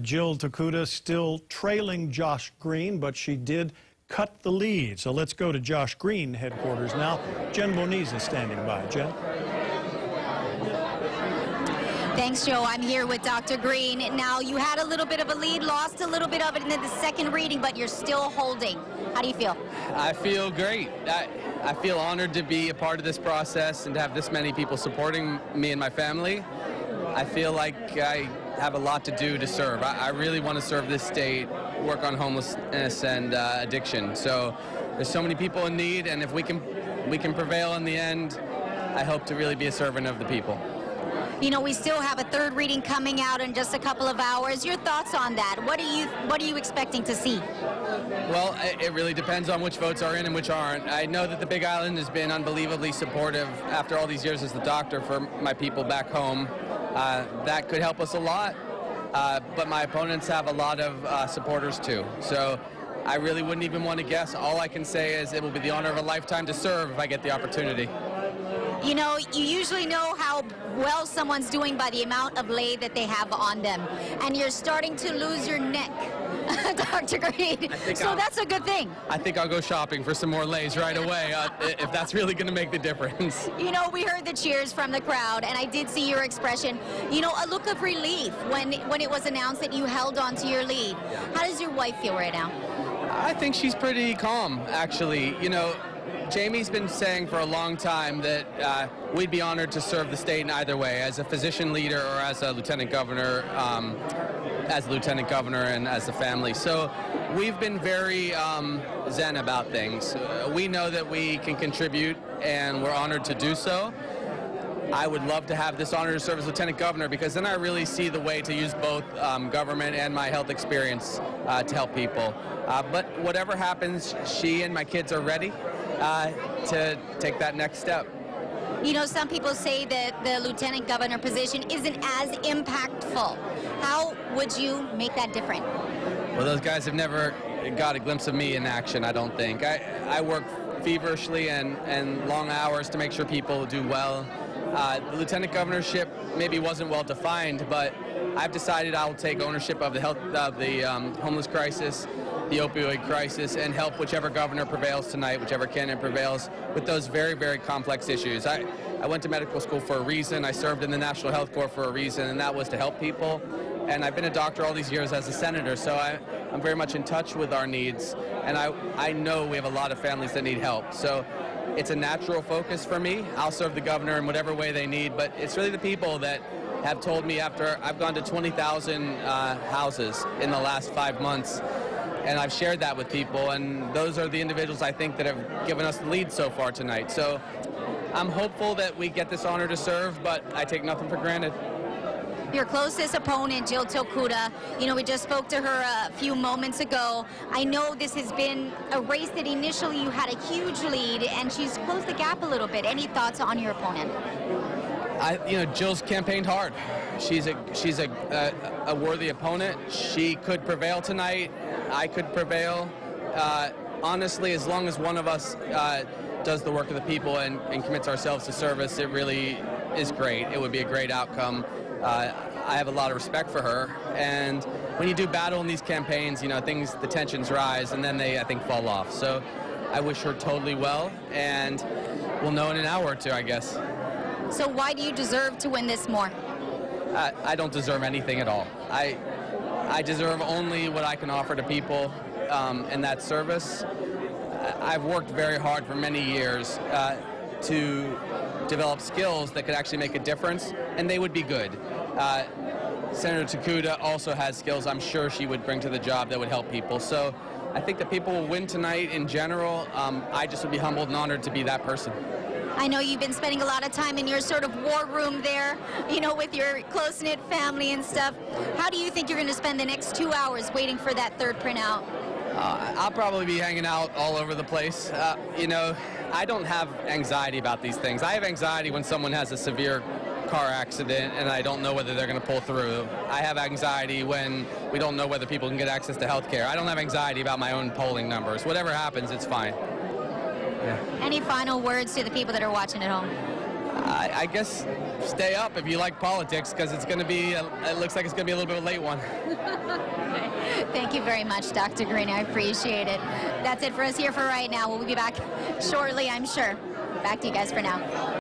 Jill Tokuda still trailing Josh Green, but she did cut the lead. So let's go to Josh Green headquarters now. Jen Boniz is standing by. Jen? Thanks, Joe. I'm here with Dr. Green. Now, you had a little bit of a lead, lost a little bit of it in the second reading, but you're still holding. How do you feel? I feel great. I feel honored to be a part of this process and to have this many people supporting me and my family. I feel like I have a lot to do to serve. I really want to serve this state, work on homelessness and addiction. So there's so many people in need, and if we can prevail in the end, I hope to really be a servant of the people. You know, we still have a third reading coming out in just a couple of hours. Your thoughts on that? What are you expecting to see? Well, it really depends on which votes are in and which aren't. I know that the Big Island has been unbelievably supportive after all these years as the doctor for my people back home. That could help us a lot, but my opponents have a lot of supporters too. So I really wouldn't even want to guess. All I can say is it will be the honor of a lifetime to serve if I get the opportunity. You know, you usually know how well someone's doing by the amount of lei that they have on them. And you're starting to lose your neck, Dr. Green. So that's a good thing. I think I'll go shopping for some more leis right away, if that's really going to make the difference. You know, we heard the cheers from the crowd, and I did see your expression. You know, a look of relief when it was announced that you held on to your lead. How does your wife feel right now? I think she's pretty calm, actually. You know, Jamie's been saying for a long time that we'd be honored to serve the state in either way, as a physician leader or as a lieutenant governor, and as a family. So we've been very zen about things. We know that we can contribute, and we're honored to do so. I would love to have this honor to serve as lieutenant governor, because then I really see the way to use both government and my health experience to help people. But whatever happens, she and my kids are ready to take that next step. You know, some people say that the lieutenant governor position isn't as impactful. How would you make that different? Well, those guys have never got a glimpse of me in action, I don't think. I work feverishly and long hours to make sure people do well. The lieutenant governorship maybe wasn't well defined, but I've decided I'll take ownership of the homeless crisis, the opioid crisis, and help whichever governor prevails tonight, whichever candidate prevails, with those very, very complex issues. I went to medical school for a reason. I served in the National Health Corps for a reason, and that was to help people. And I've been a doctor all these years as a senator, so I'm very much in touch with our needs, and I know we have a lot of families that need help. So it's a natural focus for me. I'll serve the governor in whatever way they need, but it's really the people that have told me, after I've gone to 20,000 houses in the last 5 months, and I've shared that with people, and those are the individuals I think that have given us the lead so far tonight. So I'm hopeful that we get this honor to serve, but I take nothing for granted. Your closest opponent, Jill Tokuda, you know, we just spoke to her a few moments ago. I know this has been a race that initially you had a huge lead, and she's closed the gap a little bit. Any thoughts on your opponent? You know, Jill's campaigned hard. She's a worthy opponent. She could prevail tonight. I could prevail. Honestly, as long as one of us does the work of the people and commits ourselves to service, it really is great. It would be a great outcome. I have a lot of respect for her, and when you do battle in these campaigns, you know, the tensions rise, and then they, I think, fall off. So I wish her totally well, and we'll know in an hour or two, I guess. So why do you deserve to win this more? I don't deserve anything at all. I deserve only what I can offer to people, and that service. I've worked very hard for many years to develop skills that could actually make a difference, and they would be good. Senator Tokuda also has skills I'm sure she would bring to the job that would help people. So I think that people will win tonight in general. I just would be humbled and honored to be that person. I know you've been spending a lot of time in your sort of war room there, you know, with your close-knit family and stuff. How do you think you're going to spend the next 2 hours waiting for that third printout? I'll probably be hanging out all over the place. You know, I don't have anxiety about these things. I have anxiety when someone has a severe car accident and I don't know whether they're going to pull through. I have anxiety when we don't know whether people can get access to health care. I don't have anxiety about my own polling numbers. Whatever happens, it's fine. Yeah. Any final words to the people that are watching at home? I guess stay up if you like politics, because it's going to be, it looks like it's going to be a little bit of a late one. Thank you very much, Dr. Green. I appreciate it. That's it for us here for right now. We'll be back shortly, I'm sure. Back to you guys for now.